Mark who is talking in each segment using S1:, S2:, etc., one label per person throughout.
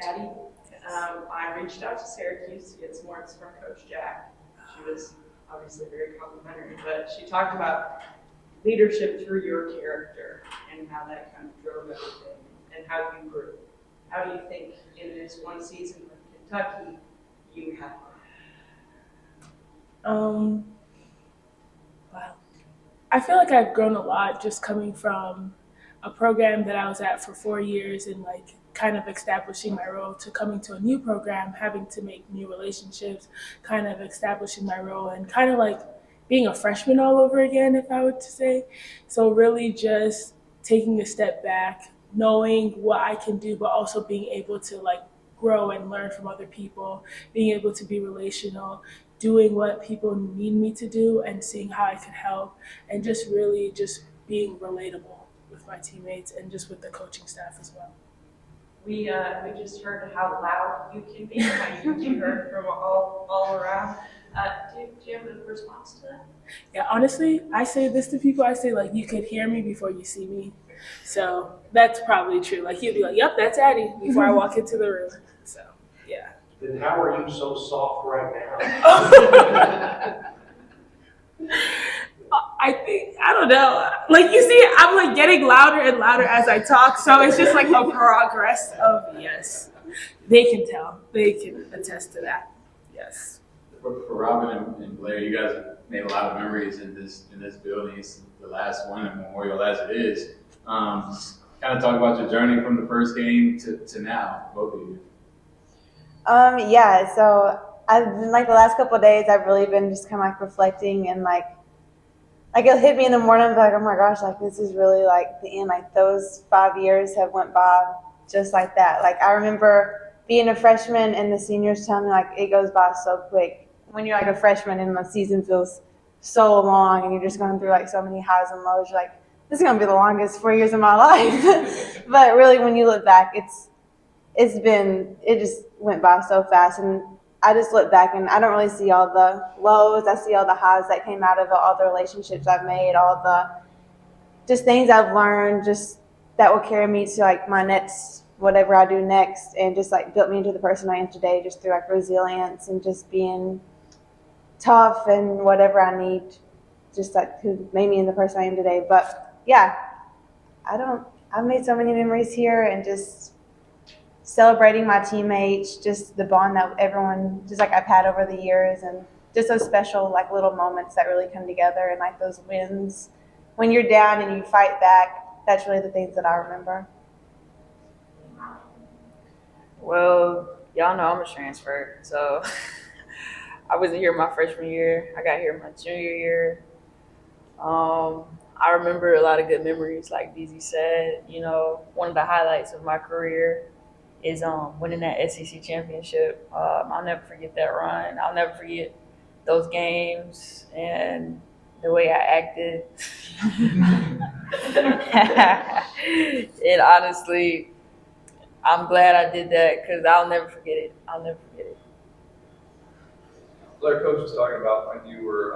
S1: Addie, I reached out to Syracuse to get some words from Coach Jack. She was obviously very complimentary, but she talked about leadership through your character and how that kind of drove everything and how you grew. How do you think in this one season with Kentucky you have grown?
S2: Wow. I feel like I've grown a lot just coming from a program that I was at for 4 years and like kind of establishing my role to coming to a new program, having to make new relationships, kind of establishing my role and kind of like being a freshman all over again, if I would to say. So really just taking a step back, knowing what I can do, but also being able to like grow and learn from other people, being able to be relational, doing what people need me to do and seeing how I can help and just really just being relatable with my teammates and just with the coaching staff as well.
S1: We just heard how loud you can be. You heard from all around. Do you have a response to that?
S2: Yeah, honestly, I say this to people. I say like you could hear me before you see me. So that's probably true. Like you'd be like, "Yep, that's Addie," before I walk into the room. So yeah.
S3: Then how are you so soft right now?
S2: I don't know. Like you see, I'm like getting louder and louder as I talk. So it's just like a progress of yes. They can tell. They can attest to that. Yes.
S4: For Robyn and Blair, you guys have made a lot of memories in this building. It's the last one at Memorial as it is. Kind of talk about your journey from the first game to now, both of you.
S5: Yeah, so I've been like the last couple of days I've really been just kind of like reflecting and like it'll hit me in the morning. I'm like, oh my gosh, like this is really like the end. Like those 5 years have went by just like that. Like I remember being a freshman and the seniors telling me like it goes by so quick. When you're like a freshman and the season feels so long and you're just going through like so many highs and lows, you're like, this is gonna be the longest 4 years of my life. But really when you look back, it just went by so fast. And I just look back and I don't really see all the lows. I see all the highs that came out of it, all the relationships I've made, all the just things I've learned, just that will carry me to like my next, whatever I do next, and just like built me into the person I am today, just through like resilience and just being tough and whatever I need, just like who made me in the person I am today. But yeah, I've made so many memories here and just celebrating my teammates, just the bond that everyone, just like I've had over the years, and just those special like little moments that really come together, and like those wins when you're down and you fight back. That's really the things that I remember.
S6: Well, y'all know I'm a transfer, so I wasn't here my freshman year. I got here my junior year. I remember a lot of good memories, like DZ said. You know, one of the highlights of my career is winning that SEC championship. I'll never forget that run. I'll never forget those games and the way I acted. And honestly, I'm glad I did that because I'll never forget it. I'll never forget it.
S7: Blair, Coach was talking about when you were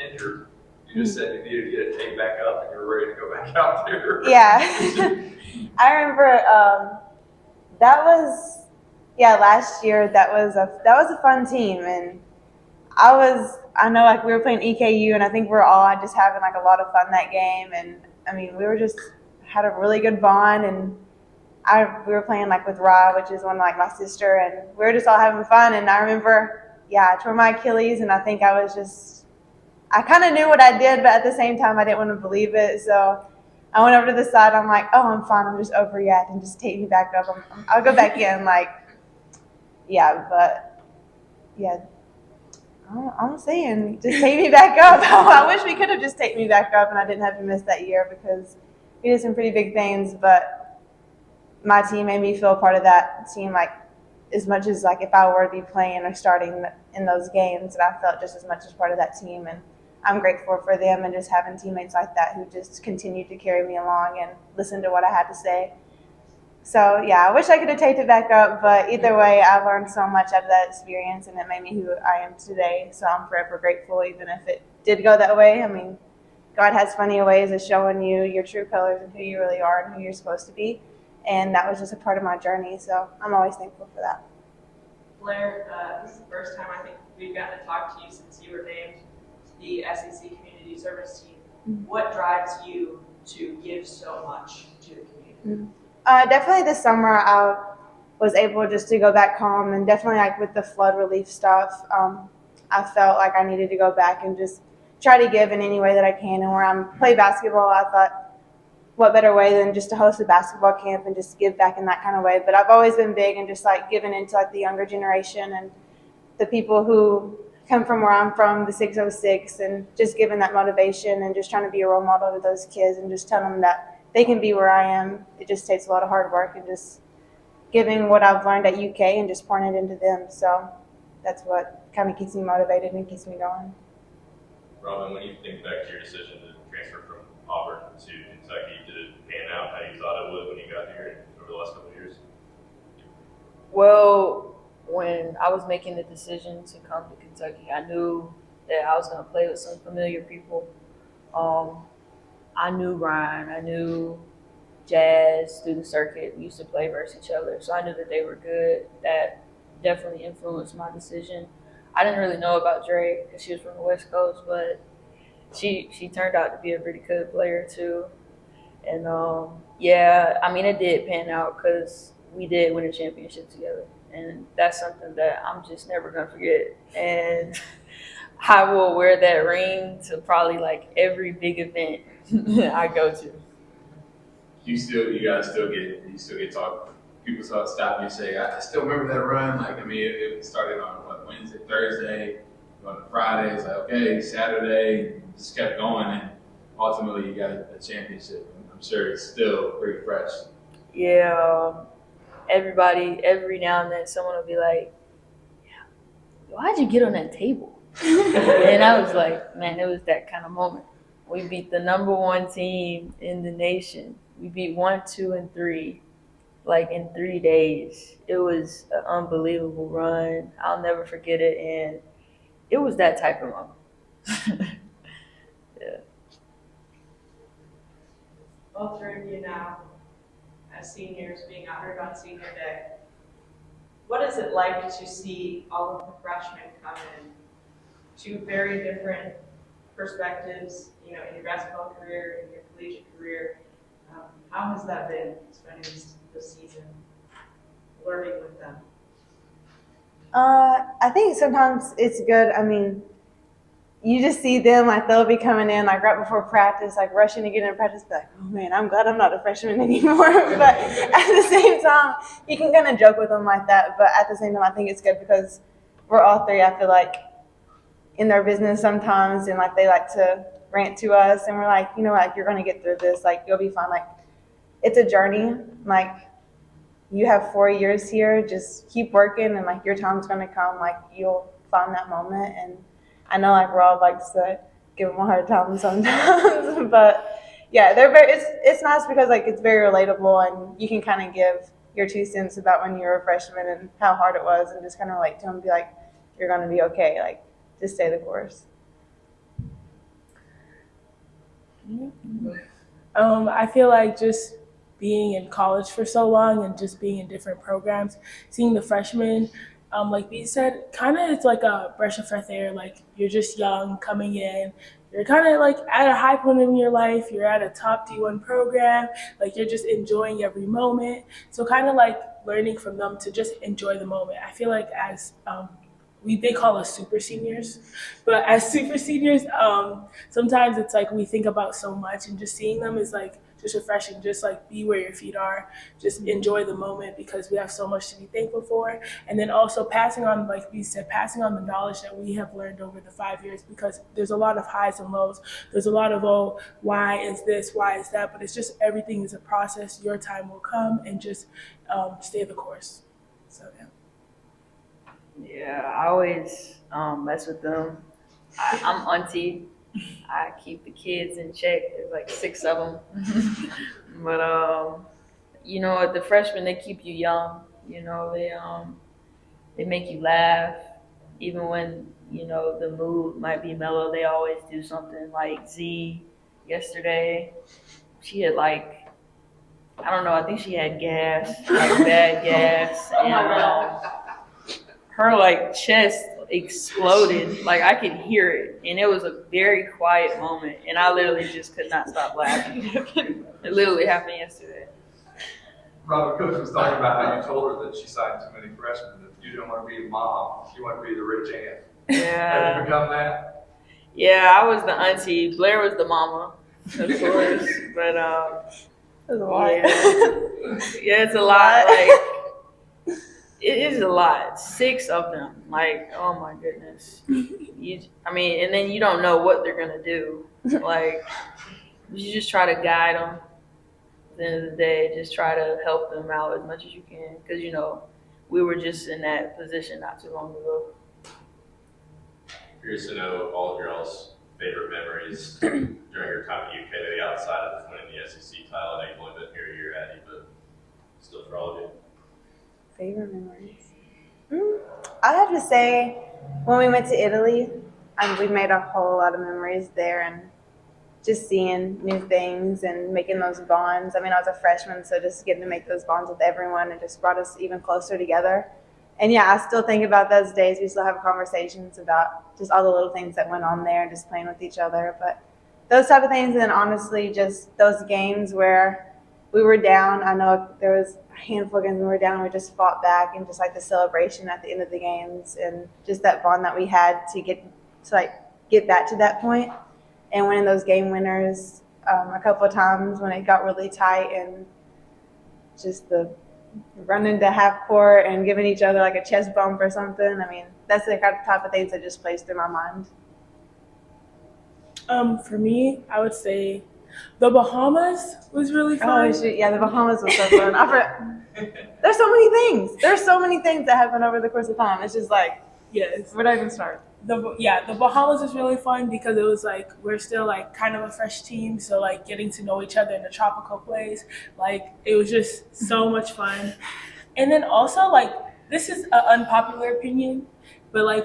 S7: injured. You just said you needed to get it taped back up and you were ready to go back out there.
S5: Yeah. I remember last year that was a fun team, and I know like we were playing EKU, and I think we're all just having like a lot of fun that game, and I mean we were just had a really good bond, and we were playing like with Ra, which is one of like my sister, and we were just all having fun. And I remember, I tore my Achilles, and I think I kind of knew what I did, but at the same time I didn't want to believe it, so I went over to the side. I'm like, oh, I'm fine. I'm just overreacting. Just take me back up. I'll go back in. Like, yeah, but yeah, I'm saying just take me back up. I wish we could have just taken me back up and I didn't have to miss that year because we did some pretty big things. But my team made me feel a part of that team, like as much as like if I were to be playing or starting in those games, that I felt just as much as part of that team. And I'm grateful for them and just having teammates like that who just continued to carry me along and listen to what I had to say. So, yeah, I wish I could have taped it back up, but either way, I learned so much out of that experience, and it made me who I am today. So I'm forever grateful, even if it did go that way. I mean, God has funny ways of showing you your true colors and who you really are and who you're supposed to be. and that was just a part of my journey. So I'm always thankful for that.
S1: Blair, this is the first time I think we've gotten to talk to you since you were named to the SEC Community Service Team. What drives you to give so much to the community?
S5: Definitely this summer I was able just to go back home, and definitely like with the flood relief stuff, I felt like I needed to go back and just try to give in any way that I can. And where I'm play basketball, I thought, what better way than just to host a basketball camp and just give back in that kind of way. But I've always been big and just like giving into like the younger generation and the people who come from where I'm from, the 606, and just giving that motivation and just trying to be a role model to those kids and just telling them that they can be where I am. It just takes a lot of hard work and just giving what I've learned at UK and just pouring it into them. So that's what kind of keeps me motivated and keeps me going.
S7: Robyn, when you think back to your decision to transfer from Auburn to Kentucky, did it pan out how you thought it would when you got here over the last couple of years?
S6: Well, when I was making the decision to come to Kentucky, I knew that I was going to play with some familiar people. I knew Ryan, I knew Jazz, Student Circuit. We used to play versus each other, so I knew that they were good. That definitely influenced my decision. I didn't really know about Dre because she was from the West Coast, but she turned out to be a pretty good player too. And yeah, I mean, it did pan out because we did win a championship together, and that's something that I'm just never gonna forget. And I will wear that ring to probably like every big event I go to.
S4: You guys still get talk. People stop you and say, I still remember that run. Like, I mean, it started on what, Wednesday, Thursday, going to Friday. It's like, okay, Saturday, just kept going, and ultimately you got a championship. I'm sure it's still pretty fresh.
S6: Yeah, everybody, every now and then, someone will be like, "Why'd you get on that table?" And I was like, "Man, it was that kind of moment." We beat the #1 team in the nation. We beat 1, 2, and 3. Like in 3 days. It was an unbelievable run. I'll never forget it, and it was that type of moment. Yeah.
S1: All three of you now, as seniors, being honored on Senior Day. What is it like to see all of the freshmen come in? Two very different perspectives, in your basketball career and your collegiate career. How has that been spending this season, learning with them?
S5: I think sometimes it's good. I mean, you just see them, like they'll be coming in like right before practice, like rushing to get in practice, be like, oh man, I'm glad I'm not a freshman anymore. But at the same time, you can kind of joke with them like that. But at the same time, I think it's good because we're all three, I feel like, in their business sometimes, and like they like to rant to us, and we're like, like you're gonna get through this, like you'll be fine. Like it's a journey. Like you have 4 years here, just keep working, and like your time's gonna come. Like you'll find that moment. And I know like Rob likes to give them a hard time sometimes, but yeah, they're very. It's nice because like it's very relatable, and you can kind of give your 2 cents about when you were a freshman and how hard it was, and just kind of relate to them, and be like, you're gonna be okay. Like just stay the course.
S2: I feel like just being in college for so long and just being in different programs, seeing the freshmen, like we said, kind of it's like a breath of fresh air. Like you're just young coming in. You're kind of like at a high point in your life. You're at a top D1 program. Like you're just enjoying every moment. So kind of like learning from them to just enjoy the moment. I feel like as they call us super seniors, but as super seniors, sometimes it's like we think about so much, and just seeing them is like just refreshing. Just like be where your feet are, just enjoy the moment because we have so much to be thankful for. And then also passing on, like we said, passing on the knowledge that we have learned over the 5 years, because there's a lot of highs and lows. There's a lot of, oh, why is this, why is that? But it's just everything is a process. Your time will come, and just stay the course. So yeah.
S6: Yeah, I always mess with them. I'm auntie. I keep the kids in check. There's like 6 of them. But the freshmen, they keep you young. They make you laugh, even when the mood might be mellow. They always do something. Like Z yesterday, she had like I don't know. I think she had gas, like bad gas,
S1: Oh my
S6: and
S1: God.
S6: her like chest exploded. Like I could hear it, and it was a very quiet moment, and I literally just could not stop laughing. It literally happened yesterday.
S3: Robyn, Coach was talking about how you told her that she signed too many freshmen, that you didn't want to be the mom, you want to be the rich aunt. Have you
S6: Yeah,
S3: become that?
S6: yeah. I was the auntie. Blair was the mama, of course. But
S5: It was a lot.
S6: yeah, it's a lot. Like it is a lot. 6 of them. Like, oh my goodness. I mean, and then you don't know what they're gonna do. Like, you just try to guide them. At the end of the day, just try to help them out as much as you can. Because we were just in that position not too long ago.
S7: Curious to know all of your all's favorite memories during your time at UK, maybe outside of winning the SEC title. I know you've only been here a year, Addy, but still for all of you.
S5: Favorite memories? I'd have to say when we went to Italy, we made a whole lot of memories there and just seeing new things and making those bonds. I mean, I was a freshman, so just getting to make those bonds with everyone and just brought us even closer together. And yeah, I still think about those days. We still have conversations about just all the little things that went on there and just playing with each other. But those type of things, and then honestly, just those games where we were down. I know there was a handful of games we were down. We just fought back, and just like the celebration at the end of the games, and just that bond that we had to get back to that point, and winning those game winners a couple of times when it got really tight, and just the running to half court and giving each other like a chest bump or something. I mean, that's the type of things that just plays through my mind.
S2: For me, I would say the Bahamas was really fun.
S5: Oh, shoot. Yeah, the Bahamas was so fun. There's so many things. There's so many things that happen over the course of time. It's just like,
S2: Yes.
S5: where do I even start?
S2: The Bahamas was really fun because it was like we're still like kind of a fresh team, so like getting to know each other in a tropical place, like it was just so much fun. And then also like this is an unpopular opinion, but like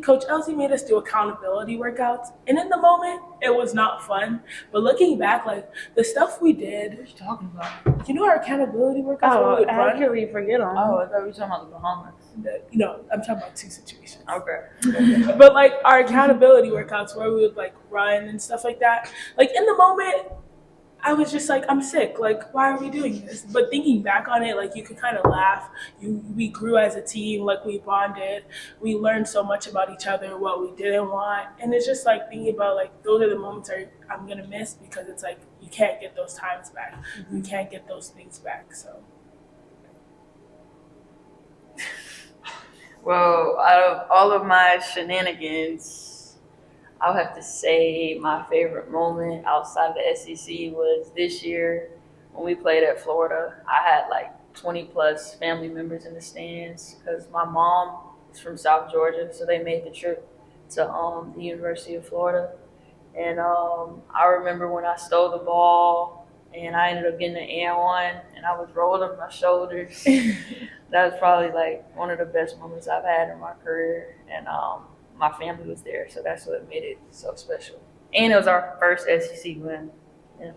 S2: Coach Elsie made us do accountability workouts, and in the moment it was not fun. But looking back, like the stuff we did,
S6: What are you talking about?
S2: our accountability workouts where we would
S5: how
S2: run.
S5: could we forget them?
S6: Oh, I thought we were talking about the Bahamas.
S2: I'm talking about 2 situations.
S6: Okay.
S2: But like our accountability workouts where we would like run and stuff like that. Like in the moment, I was just like, I'm sick. Like, why are we doing this? But thinking back on it, like you could kind of laugh. We grew as a team. Like we bonded. We learned so much about each other, what we didn't want, and it's just like thinking about like those are the moments I'm gonna miss because it's like you can't get those times back. Mm-hmm. You can't get those things back. So.
S6: Well, out of all of my shenanigans, I'll have to say my favorite moment outside of the SEC was this year when we played at Florida. I had like 20 plus family members in the stands because my mom is from South Georgia, so they made the trip to the University of Florida. And I remember when I stole the ball and I ended up getting an and one, and I was rolling my shoulders. That was probably like one of the best moments I've had in my career, and my family was there, so that's what made it so special. And it was our first SEC win. Yeah.